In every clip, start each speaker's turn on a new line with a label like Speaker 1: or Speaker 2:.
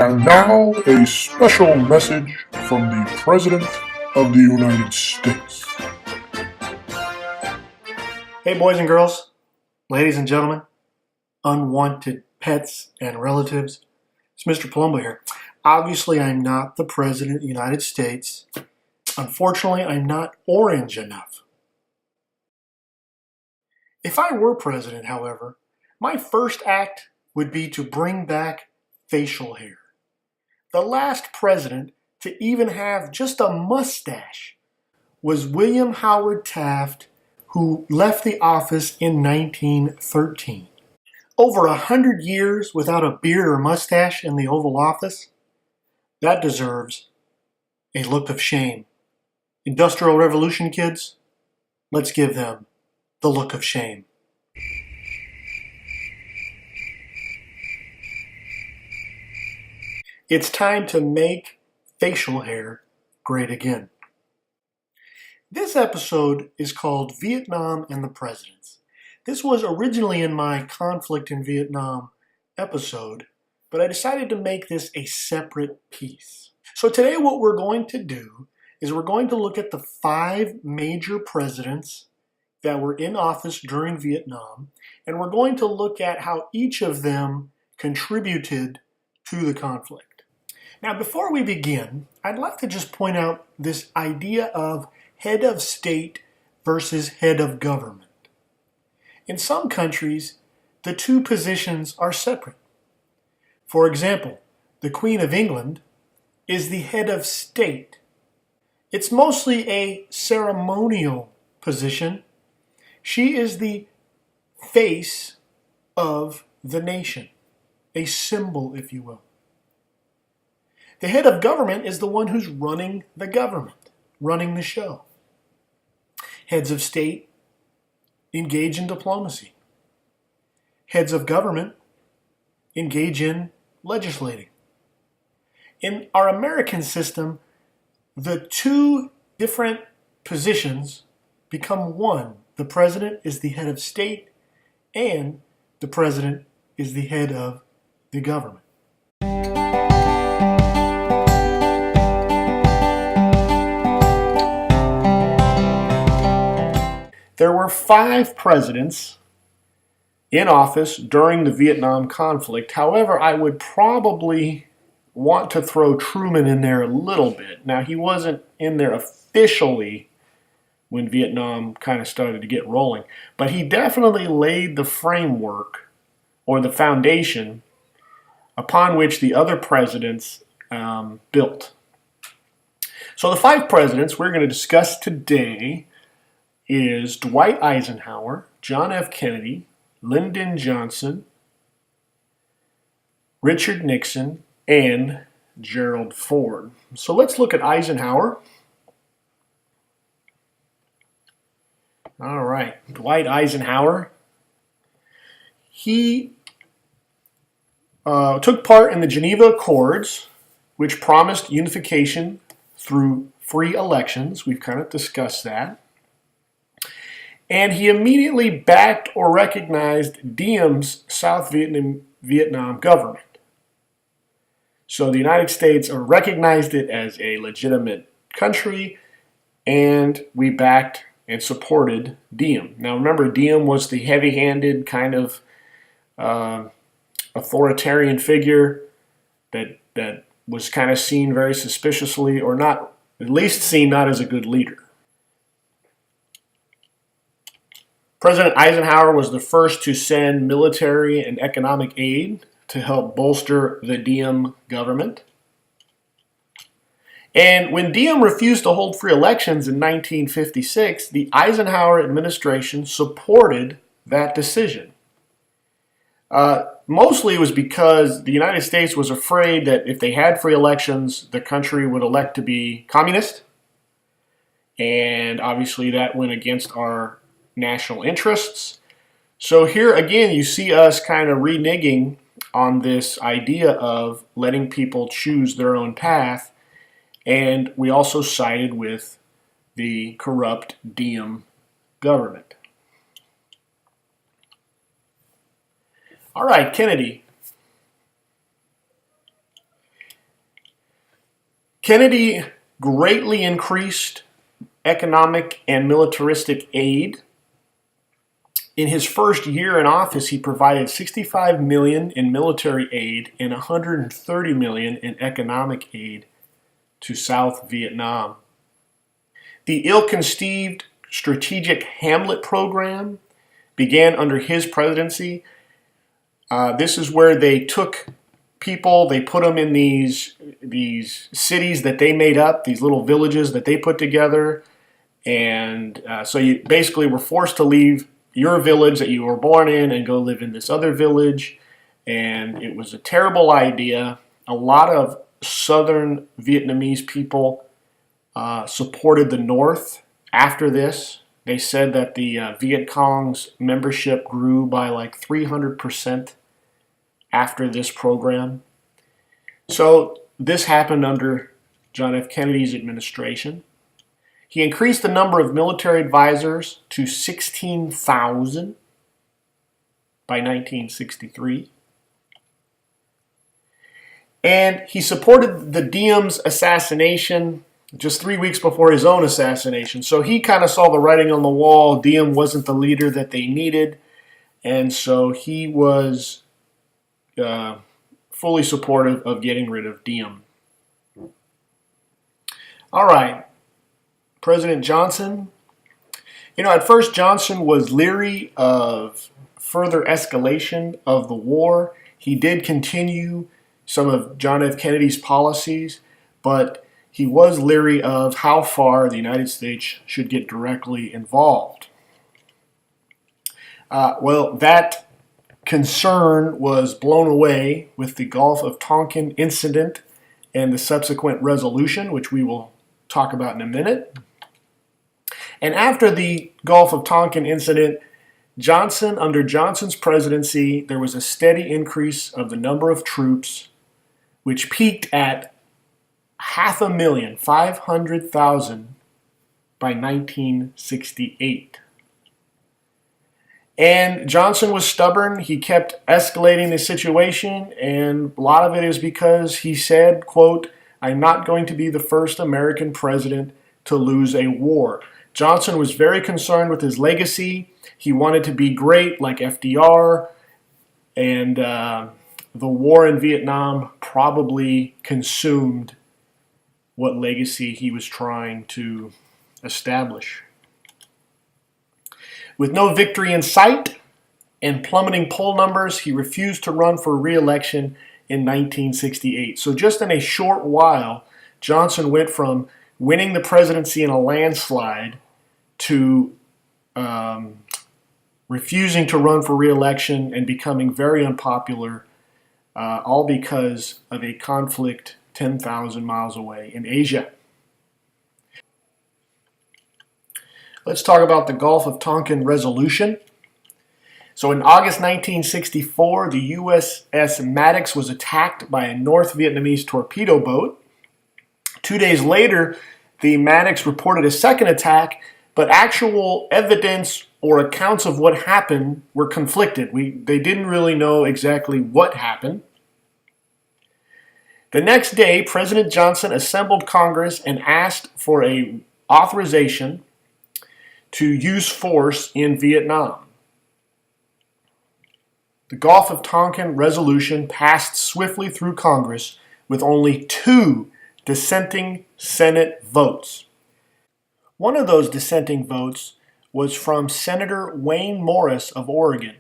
Speaker 1: And now, a special message from the President of the United States.
Speaker 2: Hey, boys and girls, ladies and gentlemen, unwanted pets and relatives. It's Mr. Palumbo here. Obviously, I'm not the President of the United States. Unfortunately, I'm not orange enough. If I were president, however, my first act would be to bring back facial hair. The last president to even have just a mustache was William Howard Taft, who left the office in 1913. Over 100 years without a beard or mustache in the Oval Office? That deserves a look of shame. Industrial Revolution kids, let's give them the look of shame. It's time to make facial hair great again. This episode is called Vietnam and the Presidents. This was originally in my Conflict in Vietnam episode, but I decided to make this a separate piece. So today what we're going to do is we're going to look at the 5 major presidents that were in office during Vietnam, and we're going to look at how each of them contributed to the conflict. Now, before we begin, I'd like to just point out this idea of head of state versus head of government. In some countries, the two positions are separate. For example, the Queen of England is the head of state. It's mostly a ceremonial position. She is the face of the nation, a symbol, if you will. The head of government is the one who's running the government, running the show. Heads of state engage in diplomacy. Heads of government engage in legislating. In our American system, the two different positions become one. The president is the head of state, and the president is the head of the government. There were 5 presidents in office during the Vietnam conflict. However, I would probably want to throw Truman in there a little bit. Now, he wasn't in there officially when Vietnam kind of started to get rolling, but he definitely laid the framework or the foundation upon which the other presidents built. So the 5 presidents we're going to discuss today is Dwight Eisenhower, John F. Kennedy, Lyndon Johnson, Richard Nixon, and Gerald Ford. So let's look at Eisenhower. All right, Dwight Eisenhower. He took part in the Geneva Accords, which promised unification through free elections. We've kind of discussed that. And he immediately backed or recognized Diem's South Vietnam government. So the United States recognized it as a legitimate country, and we backed and supported Diem. Now remember, Diem was the heavy-handed kind of authoritarian figure that was kind of seen very suspiciously, or not, at least seen not as a good leader. President Eisenhower was the first to send military and economic aid to help bolster the Diem government. And when Diem refused to hold free elections in 1956, the Eisenhower administration supported that decision. Mostly it was because the United States was afraid that if they had free elections, the country would elect to be communist. And obviously that went against our national interests. So here again, you see us kind of reneging on this idea of letting people choose their own path. And we also sided with the corrupt Diem government. All right, Kennedy. Kennedy greatly increased economic and militaristic aid. In his first year in office, he provided $65 million in military aid and $130 million in economic aid to South Vietnam. The ill-conceived strategic Hamlet program began under his presidency. This is where they took people, they put them in these cities that they made up, these little villages that they put together, and so you basically were forced to leave your village that you were born in and go live in this other village, and it was a terrible idea. A lot of southern Vietnamese people supported the North after this. They said that the Viet Cong's membership grew by like 300% after this program. So this happened under John F. Kennedy's administration. He increased the number of military advisors to 16,000 by 1963. And he supported the Diem's assassination just 3 weeks before his own assassination. So he kind of saw the writing on the wall. Diem wasn't the leader that they needed. And so he was fully supportive of getting rid of Diem. All right. President Johnson. At first Johnson was leery of further escalation of the war. He did continue some of John F. Kennedy's policies, but he was leery of how far the United States should get directly involved. That concern was blown away with the Gulf of Tonkin incident and the subsequent resolution, which we will talk about in a minute. And after the Gulf of Tonkin incident, under Johnson's presidency, there was a steady increase of the number of troops, which peaked at 500,000 by 1968. And Johnson was stubborn. He kept escalating the situation, and a lot of it is because he said, quote, "I'm not going to be the first American president to lose a war." Johnson was very concerned with his legacy. He wanted to be great like FDR, and the war in Vietnam probably consumed what legacy he was trying to establish. With no victory in sight and plummeting poll numbers, he refused to run for re-election in 1968. So just in a short while, Johnson went from winning the presidency in a landslide to refusing to run for re-election and becoming very unpopular, all because of a conflict 10,000 miles away in Asia. Let's talk about the Gulf of Tonkin resolution. So in August 1964, the USS Maddox was attacked by a North Vietnamese torpedo boat. 2 days later, the Maddox reported a second attack, but actual evidence or accounts of what happened were conflicted. They didn't really know exactly what happened. The next day, President Johnson assembled Congress and asked for an authorization to use force in Vietnam. The Gulf of Tonkin resolution passed swiftly through Congress with only 2 dissenting Senate votes. One of those dissenting votes was from Senator Wayne Morris of Oregon.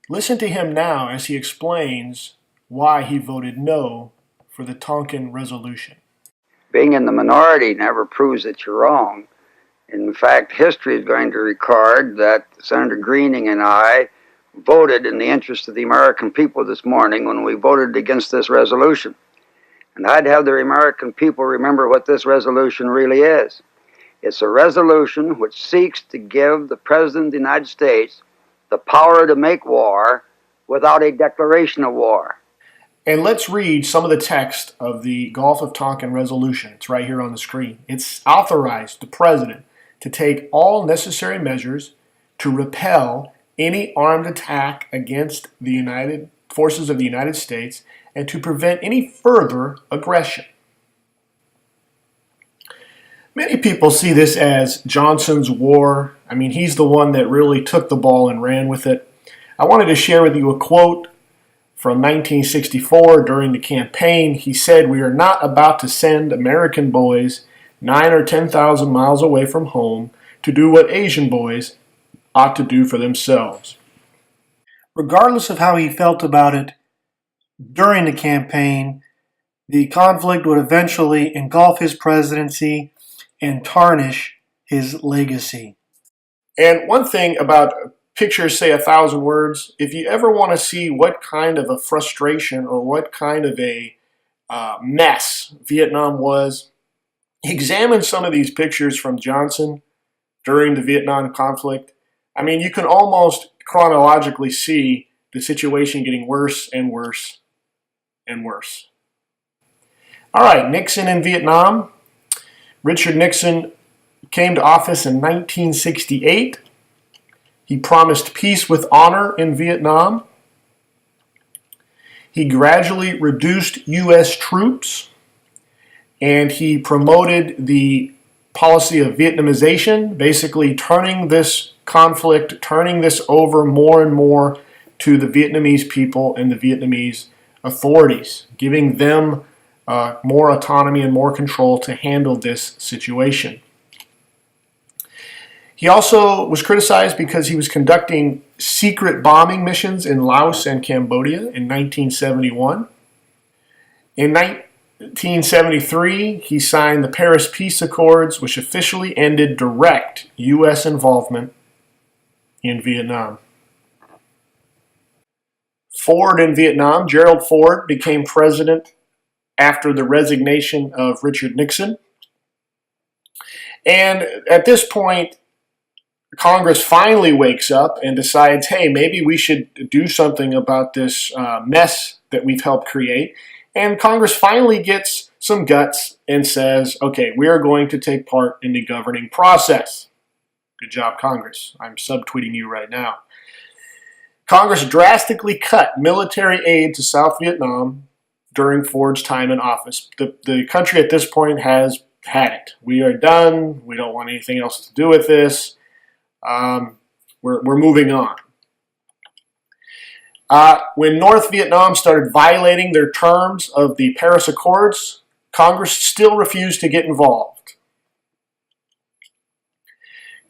Speaker 2: Listen to him now as he explains why he voted no for the Tonkin resolution.
Speaker 3: Being in the minority never proves that you're wrong. In fact, history is going to record that Senator Greening and I voted in the interest of the American people this morning when we voted against this resolution. And I'd have the American people remember what this resolution really is. It's a resolution which seeks to give the President of the United States the power to make war without a declaration of war.
Speaker 2: And let's read some of the text of the Gulf of Tonkin resolution. It's right here on the screen. It's authorized the President to take all necessary measures to repel any armed attack against the United forces of the United States and to prevent any further aggression. Many people see this as Johnson's war. I mean, he's the one that really took the ball and ran with it. I wanted to share with you a quote from 1964 during the campaign. He said, "We are not about to send American boys 9 or 10,000 miles away from home to do what Asian boys ought to do for themselves." Regardless of how he felt about it during the campaign, the conflict would eventually engulf his presidency and tarnish his legacy. And one thing about pictures say 1,000 words, if you ever want to see what kind of a frustration or what kind of a mess Vietnam was, examine some of these pictures from Johnson during the Vietnam conflict. I mean, you can almost chronologically see the situation getting worse and worse and worse. All right, Nixon and Vietnam. Richard Nixon came to office in 1968. He promised peace with honor in Vietnam. He gradually reduced U.S. troops, and he promoted the policy of Vietnamization, basically turning this conflict, turning this over more and more to the Vietnamese people and the Vietnamese authorities, giving them more autonomy and more control to handle this situation. He also was criticized because he was conducting secret bombing missions in Laos and Cambodia in 1971. In 1973, he signed the Paris Peace Accords, which officially ended direct U.S. involvement in Vietnam. Ford in Vietnam. Gerald Ford became president after the resignation of Richard Nixon. And at this point, Congress finally wakes up and decides, hey, maybe we should do something about this mess that we've helped create. And Congress finally gets some guts and says, okay, we are going to take part in the governing process. Good job, Congress. I'm subtweeting you right now. Congress drastically cut military aid to South Vietnam during Ford's time in office. The country at this point has had it. We are done. We don't want anything else to do with this. We're moving on. When North Vietnam started violating their terms of the Paris Accords, Congress still refused to get involved.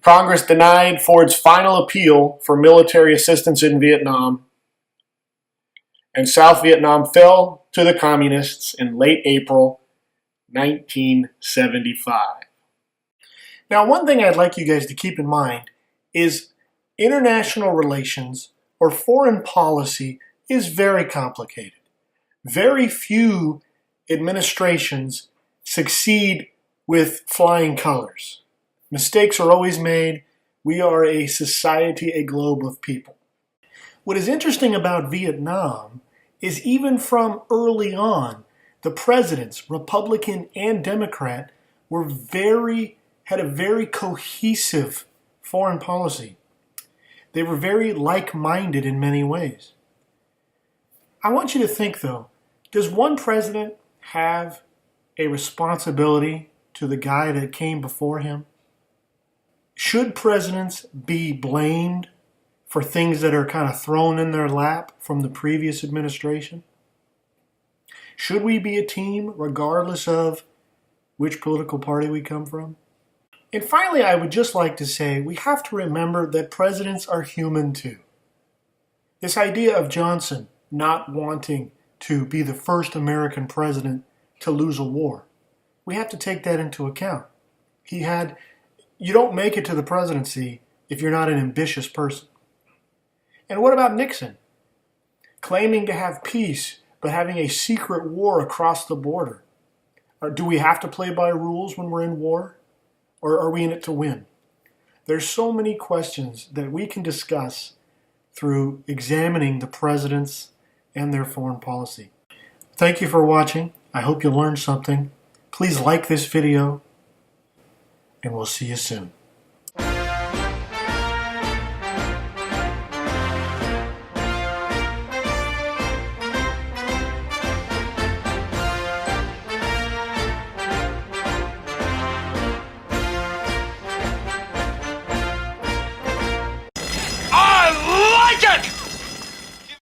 Speaker 2: Congress denied Ford's final appeal for military assistance in Vietnam, and South Vietnam fell to the communists in late April 1975. Now, one thing I'd like you guys to keep in mind is international relations or foreign policy is very complicated. Very few administrations succeed with flying colors. Mistakes are always made. We are a society, a globe of people. What is interesting about Vietnam is even from early on, the presidents, Republican and Democrat, had a very cohesive foreign policy. They were very like-minded in many ways. I want you to think, though, does one president have a responsibility to the guy that came before him? Should presidents be blamed for things that are kind of thrown in their lap from the previous administration? Should we be a team regardless of which political party we come from? And finally, I would just like to say we have to remember that presidents are human too. This idea of Johnson not wanting to be the first American president to lose a war, we have to take that into account. You don't make it to the presidency if you're not an ambitious person. And what about Nixon? Claiming to have peace, but having a secret war across the border. Do we have to play by rules when we're in war? Or are we in it to win? There's so many questions that we can discuss through examining the presidents and their foreign policy. Thank you for watching. I hope you learned something. Please like this video, and we'll see you soon.